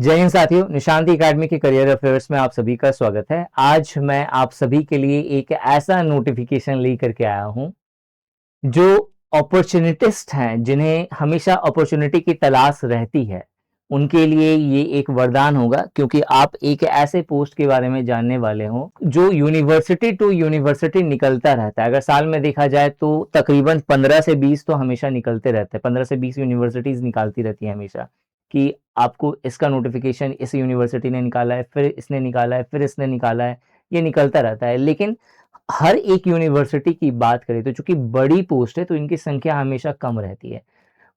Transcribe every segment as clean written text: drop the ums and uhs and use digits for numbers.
जय हिंद साथियों, निशांति एकेडमी के करियर अफेयर्स में आप सभी का स्वागत है। आज मैं आप सभी के लिए एक ऐसा नोटिफिकेशन लेकर के आया हूं जो अपॉर्चुनिटिस्ट हैं, जिन्हें हमेशा अपॉर्चुनिटी की तलाश रहती है, उनके लिए ये एक वरदान होगा, क्योंकि आप एक ऐसे पोस्ट के बारे में जानने वाले हो जो यूनिवर्सिटी टू यूनिवर्सिटी निकलता रहता है। अगर साल में देखा जाए तो तकरीबन 15 से 20 तो हमेशा निकलते रहते हैं। 15 से 20 यूनिवर्सिटीज निकालती रहती है हमेशा कि आपको इसका नोटिफिकेशन इस यूनिवर्सिटी ने निकाला है, फिर इसने निकाला है, फिर इसने निकाला है, ये निकलता रहता है। लेकिन हर एक यूनिवर्सिटी की बात करें तो चूंकि बड़ी पोस्ट है तो इनकी संख्या हमेशा कम रहती है।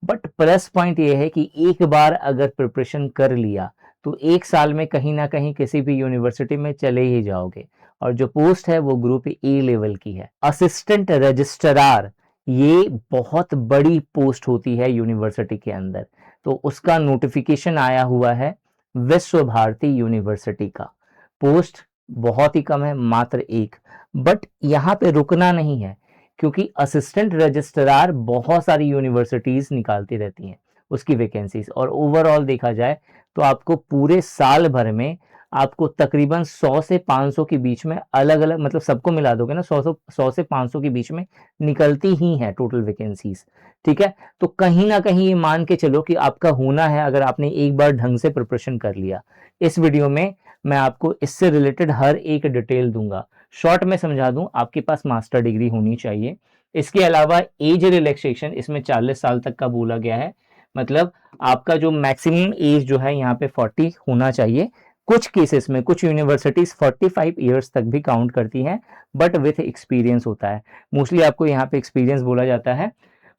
बट प्लस पॉइंट ये है कि एक बार अगर प्रिपरेशन कर लिया तो एक साल में कहीं ना कहीं किसी भी यूनिवर्सिटी में चले ही जाओगे। और जो पोस्ट है वो ग्रुप ए लेवल की है, असिस्टेंट रजिस्ट्रार। ये बहुत बड़ी पोस्ट होती है यूनिवर्सिटी के अंदर। तो उसका नोटिफिकेशन आया हुआ है विश्व भारती यूनिवर्सिटी का। पोस्ट बहुत ही कम है, मात्र एक। बट यहाँ पे रुकना नहीं है, क्योंकि असिस्टेंट रजिस्ट्रार बहुत सारी यूनिवर्सिटीज निकालती रहती हैं उसकी वैकेंसीज। और ओवरऑल देखा जाए तो आपको पूरे साल भर में आपको तकरीबन 100 से 500 के बीच में अलग अलग, मतलब सबको मिला दोगे ना, 100 से 500 के बीच में निकलती ही है टोटल वैकेंसीज। ठीक है, तो कहीं ना कहीं ये मान के चलो कि आपका होना है, अगर आपने एक बार ढंग से प्रिपरेशन कर लिया। इस वीडियो में मैं आपको इससे रिलेटेड हर एक डिटेल दूंगा। शॉर्ट में समझा दूं, आपके पास मास्टर डिग्री होनी चाहिए। इसके अलावा एज रिलैक्सेशन इसमें 40 साल तक का बोला गया है। मतलब आपका जो मैक्सिमम एज जो है यहाँ पे 40 होना चाहिए। कुछ केसेस में कुछ यूनिवर्सिटीज 45 ईयर्स तक भी काउंट करती हैं, बट विथ एक्सपीरियंस होता है। मोस्टली आपको यहाँ पे एक्सपीरियंस बोला जाता है।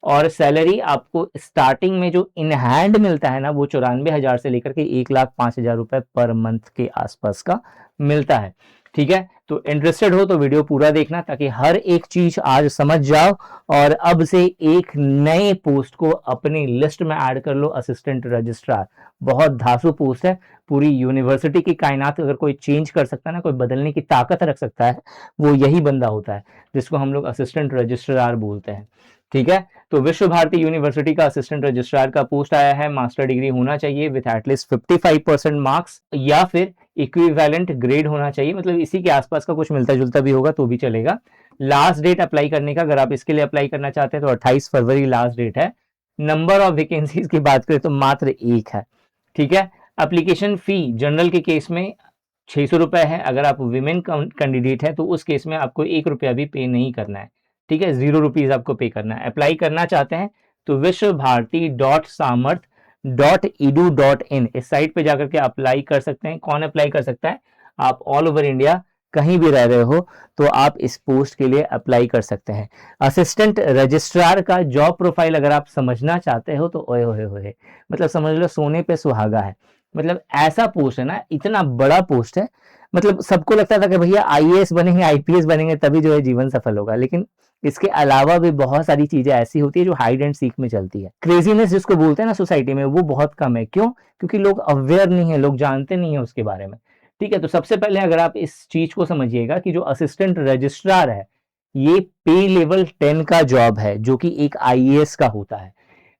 और सैलरी आपको स्टार्टिंग में जो इन हैंड मिलता है ना, वो 94,000 से लेकर के 1,05,000 रुपए पर मंथ के आसपास का मिलता है। ठीक है, तो इंटरेस्टेड हो तो वीडियो पूरा देखना, ताकि हर एक चीज आज समझ जाओ और अब से एक नए पोस्ट को अपनी लिस्ट में ऐड कर लो, असिस्टेंट रजिस्ट्रार। बहुत धांसू पोस्ट है। पूरी यूनिवर्सिटी की कायनात अगर कोई चेंज कर सकता है ना, कोई बदलने की ताकत रख सकता है, वो यही बंदा होता है, जिसको हम लोग असिस्टेंट रजिस्ट्रार बोलते हैं। ठीक है, तो विश्व भारती यूनिवर्सिटी का असिस्टेंट रजिस्ट्रार का पोस्ट आया है। मास्टर डिग्री होना चाहिए विथ एटलीस्ट 55% मार्क्स, या फिर इक्विवेलेंट ग्रेड होना चाहिए, मतलब इसी के आसपास का कुछ मिलता जुलता भी होगा तो भी चलेगा। लास्ट डेट अप्लाई करने का, अगर आप इसके लिए अप्लाई करना चाहते हैं तो 28 फरवरी लास्ट डेट है। नंबर ऑफ वैकेंसीज की बात करें तो मात्र एक है। ठीक है, एप्लीकेशन फी जनरल के केस में 600 रुपए है। अगर आप विमेन कैंडिडेट है तो उस केस में आपको 1 रुपया भी पे नहीं करना है। ठीक है, 0 रुपीज आपको पे करना है। अप्लाई करना चाहते हैं तो विश्व भारती .सामर्थ.edu.in इस साइट पे जाकर के अप्लाई कर सकते हैं। कौन अप्लाई कर सकता है? आप ऑल ओवर इंडिया कहीं भी रह रहे हो तो आप इस पोस्ट के लिए अप्लाई कर सकते हैं। असिस्टेंट रजिस्ट्रार का जॉब प्रोफाइल अगर आप समझना चाहते हो तो ओए होए होए, मतलब समझ लो सोने पे सुहागा है। मतलब ऐसा पोस्ट है ना, इतना बड़ा पोस्ट है। मतलब सबको लगता था कि भैया आईएएस बनेंगे, आईपीएस बनेंगे, तभी जो है जीवन सफल होगा। लेकिन इसके अलावा भी बहुत सारी चीजें ऐसी होती है जो हाइड एंड सीक में चलती है। क्रेजीनेस जिसको बोलते हैं ना सोसाइटी में, वो बहुत कम है। क्यों? क्योंकि लोग अवेयर नहीं है, लोग जानते नहीं है उसके बारे में। ठीक है, तो सबसे पहले अगर आप इस चीज को समझिएगा कि जो असिस्टेंट रजिस्ट्रार है, ये पे लेवल 10 का जॉब है, जो कि एक आईएएस का होता है।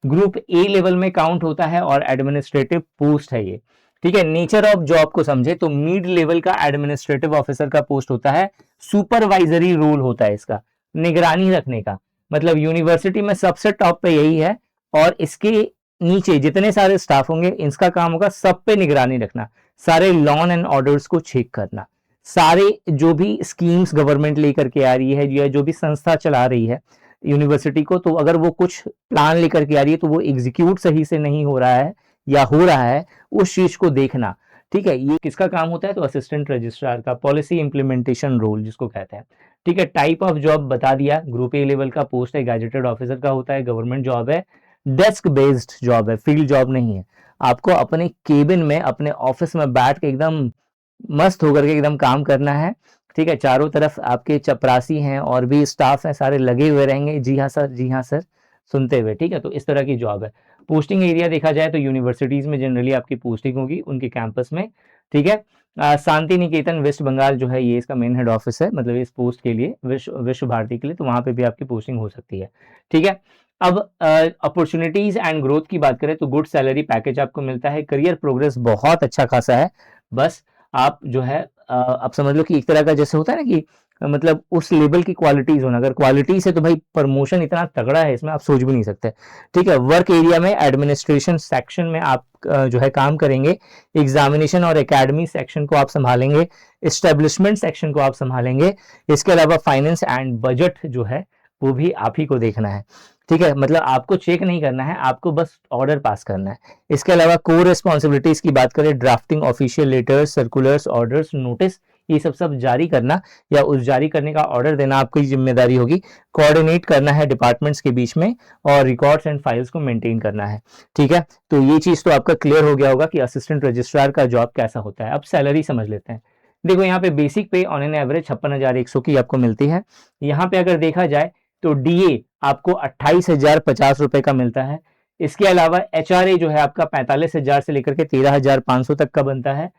ग्रुप ए लेवल में काउंट होता है और एडमिनिस्ट्रेटिव पोस्ट है ये। ठीक है, नेचर ऑफ जॉब को समझे तो मिड लेवल का एडमिनिस्ट्रेटिव ऑफिसर का पोस्ट होता है। सुपरवाइजरी रोल होता है इसका, निगरानी रखने का। मतलब यूनिवर्सिटी में सबसे टॉप पे यही है, और इसके नीचे जितने सारे स्टाफ होंगे, इसका काम होगा सब पे निगरानी रखना, सारे लॉ एंड ऑर्डर्स को चेक करना, सारे जो भी स्कीम्स गवर्नमेंट लेकर के आ रही है या जो भी संस्था चला रही है यूनिवर्सिटी को, तो अगर वो कुछ प्लान लेकर के आ रही है तो वो एग्जीक्यूट सही से नहीं हो रहा है या हो रहा है, उस चीज को देखना। ठीक है, ये किसका काम होता है? तो असिस्टेंट रजिस्ट्रार का, पॉलिसी इंप्लीमेंटेशन रोल जिसको कहते हैं। ठीक है, टाइप ऑफ जॉब बता दिया, ग्रुप ए लेवल का पोस्ट है, गैजेटेड ऑफिसर का होता है, गवर्नमेंट जॉब है, डेस्क बेस्ड जॉब है, फील्ड जॉब नहीं है। आपको अपने केबिन में, अपने ऑफिस में बैठ के एकदम मस्त होकर के एकदम काम करना है। ठीक है, चारों तरफ आपके चपरासी हैं और भी स्टाफ हैं, सारे लगे हुए रहेंगे, जी हाँ सर, जी हाँ सर, सुनते हुए। ठीक है, तो इस तरह की जॉब है। पोस्टिंग एरिया देखा जाए तो यूनिवर्सिटीज में जनरली आपकी पोस्टिंग होगी, उनके कैंपस में। ठीक है, शांति निकेतन वेस्ट बंगाल जो है, ये इसका मेन हेड ऑफिस है, मतलब इस पोस्ट के लिए, विश्व भारती के लिए, तो वहां पे भी आपकी पोस्टिंग हो सकती है। ठीक है, अब अपॉर्चुनिटीज एंड ग्रोथ की बात करें तो गुड सैलरी पैकेज आपको मिलता है, करियर प्रोग्रेस बहुत अच्छा खासा है। बस आप जो है आप समझ लो कि एक तरह का जैसे होता है ना कि मतलब उस लेवल की क्वालिटीज होना, अगर क्वालिटीज है तो भाई प्रमोशन इतना तगड़ा है इसमें, आप सोच भी नहीं सकते। ठीक है, वर्क एरिया में एडमिनिस्ट्रेशन सेक्शन में आप जो है काम करेंगे, एग्जामिनेशन और एकेडमी सेक्शन को आप संभालेंगे, एस्टेब्लिशमेंट सेक्शन को आप संभालेंगे, इसके अलावा फाइनेंस एंड बजट जो है वो भी आप ही को देखना है। ठीक है, मतलब आपको चेक नहीं करना है, आपको बस ऑर्डर पास करना है। इसके अलावा कोर रिस्पॉन्सिबिलिटीज की बात करें, drafting official letters, circulars, orders, notice, ये सब जारी करना या उस जारी करने का ऑर्डर देना आपकी जिम्मेदारी होगी। कोऑर्डिनेट करना है डिपार्टमेंट्स के बीच में और रिकॉर्ड्स एंड फाइल्स को मेंटेन करना है। ठीक है, तो ये चीज तो आपका क्लियर हो गया होगा कि असिस्टेंट रजिस्ट्रार का जॉब कैसा होता है। अब सैलरी समझ लेते हैं। देखो यहाँ पे बेसिक पे ऑन एन एवरेज 56,100 की आपको मिलती है। यहाँ पे अगर देखा जाए तो डीए आपको 28,050 रुपए का मिलता है। इसके अलावा एचआरए जो है आपका 45,000 से लेकर के 13,500 तक का बनता है।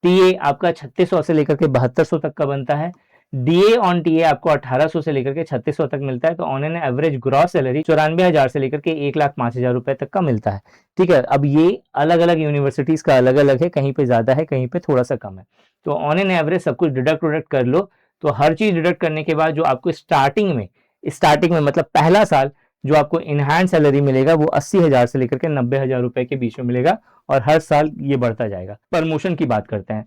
टीए आपका 3600 से लेकर के 7200 तक का बनता है। डीए ऑन टीए आपको 1800 से लेकर के 3600 तक मिलता है। तो on an average gross salary 94,000 से लेकर के 1,05,000 रुपए तक का मिलता है। ठीक है, अब ये अलग अलग यूनिवर्सिटीज का अलग अलग है, कहीं पे ज्यादा है, कहीं पे थोड़ा सा कम है। तो ऑन एन एवरेज सब कुछ डिडक्ट कर लो, तो हर चीज डिडक्ट करने के बाद जो आपको स्टार्टिंग में मतलब पहला साल जो आपको इनहैंड सैलरी मिलेगा वो 80,000 से लेकर के 90,000 रुपए के बीच में मिलेगा और हर साल ये बढ़ता जाएगा। प्रमोशन की बात करते हैं।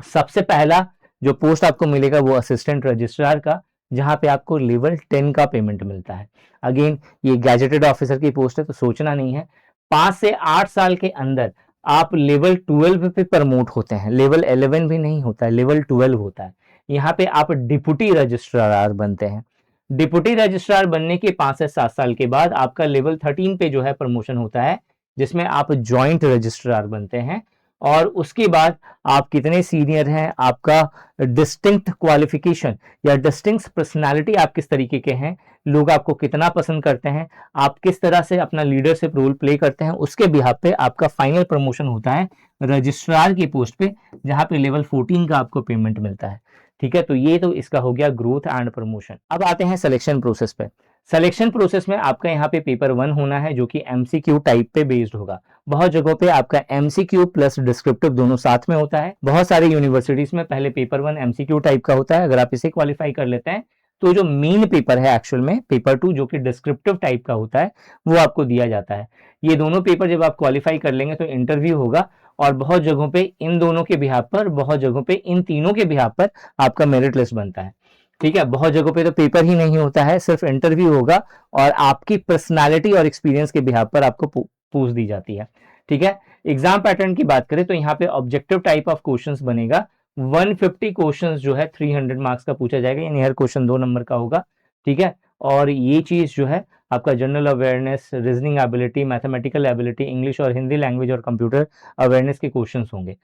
सबसे पहला जो पोस्ट आपको मिलेगा वो असिस्टेंट रजिस्ट्रार का, जहां पे आपको लेवल 10 का पेमेंट मिलता है। अगेन ये गैजेटेड ऑफिसर की पोस्ट है तो सोचना नहीं है। 5 से 8 साल के अंदर आप लेवल 12 पे प्रमोट होते हैं, लेवल 11 भी नहीं होता है, लेवल 12 होता है। यहाँ पे आप डिप्टी रजिस्ट्रार बनते हैं। डिप्टी रजिस्ट्रार बनने के 5 से 7 साल के बाद आपका लेवल 13 पे जो है प्रमोशन होता है, जिसमें आप ज्वाइंट रजिस्ट्रार बनते हैं। और उसके बाद आप कितने सीनियर हैं, आपका डिस्टिंक्ट क्वालिफिकेशन या डिस्टिंक्ट पर्सनालिटी आप किस तरीके के हैं, लोग आपको कितना पसंद करते हैं, आप किस तरह से अपना लीडरशिप रोल प्ले करते हैं, उसके बिहाफ पे आपका फाइनल प्रमोशन होता है रजिस्ट्रार की पोस्ट पे, जहां पे लेवल 14 का आपको पेमेंट मिलता है। ठीक है, तो ये तो इसका हो गया ग्रोथ एंड प्रमोशन। अब आते हैं सिलेक्शन प्रोसेस पे। सिलेक्शन प्रोसेस में आपका यहाँ पे पेपर 1 होना है जो कि एमसीक्यू टाइप पे बेस्ड होगा। बहुत जगहों पे आपका एमसीक्यू प्लस डिस्क्रिप्टिव दोनों साथ में होता है। बहुत सारे यूनिवर्सिटीज में पहले पेपर 1 एमसीक्यू टाइप का होता है। अगर आप इसे क्वालिफाई कर लेते हैं तो जो मेन पेपर है एक्चुअल में पेपर 2 जो कि डिस्क्रिप्टिव टाइप का होता है वो आपको दिया जाता है। ये दोनों पेपर जब आप क्वालिफाई कर लेंगे तो इंटरव्यू होगा और बहुत जगहों पे इन दोनों के बिहाफ पर, बहुत जगहों पे इन तीनों के बिहाफ पर आपका मेरिट लिस्ट बनता है। ठीक है, बहुत जगहों पे तो पेपर ही नहीं होता है, सिर्फ इंटरव्यू होगा और आपकी पर्सनालिटी और एक्सपीरियंस के बिहाफ पर आपको पूछ दी जाती है। ठीक है, एग्जाम पैटर्न की बात करें तो यहाँ पे ऑब्जेक्टिव टाइप ऑफ क्वेश्चंस बनेगा। 150 क्वेश्चंस जो है 300 मार्क्स का पूछा जाएगा, यानी हर क्वेश्चन 2 नंबर का होगा। ठीक है, और ये चीज जो है आपका general awareness, reasoning ability, mathematical ability, English और हिंदी लैंग्वेज और कंप्यूटर अवेयरनेस के क्वेश्चंस होंगे।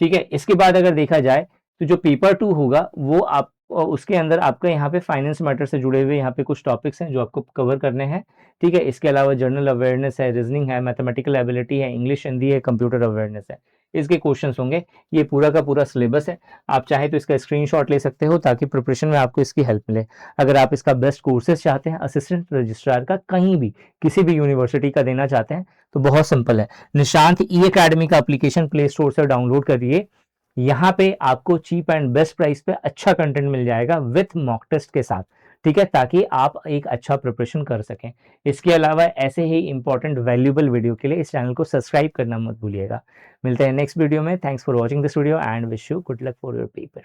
ठीक है, इसके बाद अगर देखा जाए तो जो पेपर 2 होगा वो आप उसके अंदर आपका यहाँ पे फाइनेंस मैटर से जुड़े हुए यहाँ पे कुछ टॉपिक्स हैं जो आपको कवर करने हैं। ठीक है, इसके अलावा जनरल अवेयरनेस है, रीजनिंग है, मैथमेटिकल एबिलिटी है, इंग्लिश हिंदी है, कंप्यूटर अवेयरनेस है, इसके क्वेश्चंस होंगे। ये पूरा का पूरा सिलेबस है। आप चाहे तो इसका स्क्रीनशॉट ले सकते हो ताकि प्रिपरेशन में आपको इसकी हेल्प मिले। अगर आप इसका बेस्ट कोर्सेज चाहते हैं असिस्टेंट रजिस्ट्रार का, कहीं भी किसी भी यूनिवर्सिटी का देना चाहते हैं तो बहुत सिंपल है, निशांत ई अकेडमी का एप्लीकेशन प्ले स्टोर से डाउनलोड करिए। यहाँ पे आपको चीप एंड बेस्ट प्राइस पे अच्छा कंटेंट मिल जाएगा विथ मॉक टेस्ट के साथ। ठीक है, ताकि आप एक अच्छा प्रिपरेशन कर सकें। इसके अलावा ऐसे ही इंपॉर्टेंट वैल्यूएबल वीडियो के लिए इस चैनल को सब्सक्राइब करना मत भूलिएगा। मिलते हैं नेक्स्ट वीडियो में। Thanks for watching this video and wish you good luck for your paper.